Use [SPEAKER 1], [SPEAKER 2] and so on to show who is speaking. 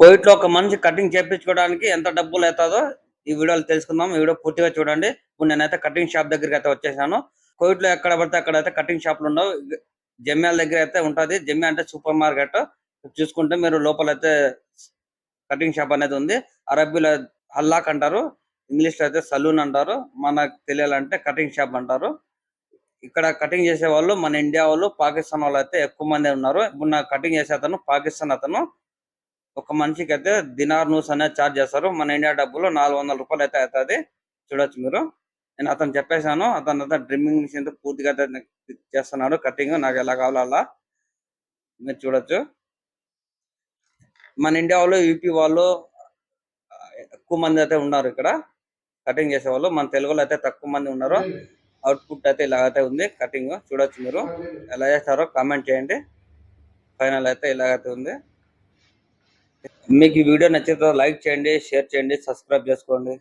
[SPEAKER 1] కోవిడ్‌లో ఒక మనిషి కటింగ్ చేపించుకోవడానికి ఎంత డబ్బులు అయితదో ఈ వీడియోలో తెలుసుకుందాం. ఈ వీడియో పూర్తిగా చూడండి. ఇప్పుడు నేనైతే కటింగ్ షాప్ దగ్గరికైతే వచ్చేసాను. కోవిడ్‌లో ఎక్కడ పడితే అక్కడైతే కటింగ్ షాపులు ఉండవు. జమ్యాల దగ్గర అయితే ఉంటది. జమ్యా అంటే సూపర్ మార్కెట్. చూసుకుంటే మీరు లోపలైతే కటింగ్ షాప్ అనేది ఉంది. అరబ్బీలో హల్లాక్ అంటారు. ఇంగ్లీష్‌లో అయితే సలూన్ అంటారు. మనకు తెలియాలంటే కటింగ్ షాప్ అంటారు. ఇక్కడ కటింగ్ చేసేవాళ్ళు మన ఇండియా వాళ్ళు, పాకిస్తాన్ వాళ్ళైతే ఎక్కువ మందే ఉన్నారు. ఇప్పుడు నాకు కటింగ్ చేసే అతను పాకిస్తాన్ అతను. ఒక మనిషికి అయితే దినార్ నూస్ అనేది చార్జ్ చేస్తారు. మన ఇండియా డబ్బులు ₹400 అయితే అవుతుంది. చూడొచ్చు మీరు. నేను అతను చెప్పేశాను. అతను అయితే డ్రిమ్మింగ్ మిషన్ తో పూర్తిగా అయితే చేస్తున్నాడు కటింగ్. నాకు ఎలా కావాలో అలా మీరు చూడొచ్చు. మన ఇండియా వాళ్ళు, యూపీ వాళ్ళు ఎక్కువ మంది అయితే ఉన్నారు ఇక్కడ కటింగ్ చేసే వాళ్ళు. మన తెలుగులో అయితే తక్కువ మంది ఉన్నారు. అవుట్పుట్ అయితే ఇలాగైతే ఉంది కటింగ్. చూడొచ్చు మీరు. ఎలా చేస్తారో కామెంట్ చేయండి. ఫైనల్ అయితే ఇలాగైతే ఉంది. మీకు ఈ వీడియో నచ్చితే లైక్ చేయండి, షేర్ చేయండి, సబ్స్క్రైబ్ చేసుకోండి.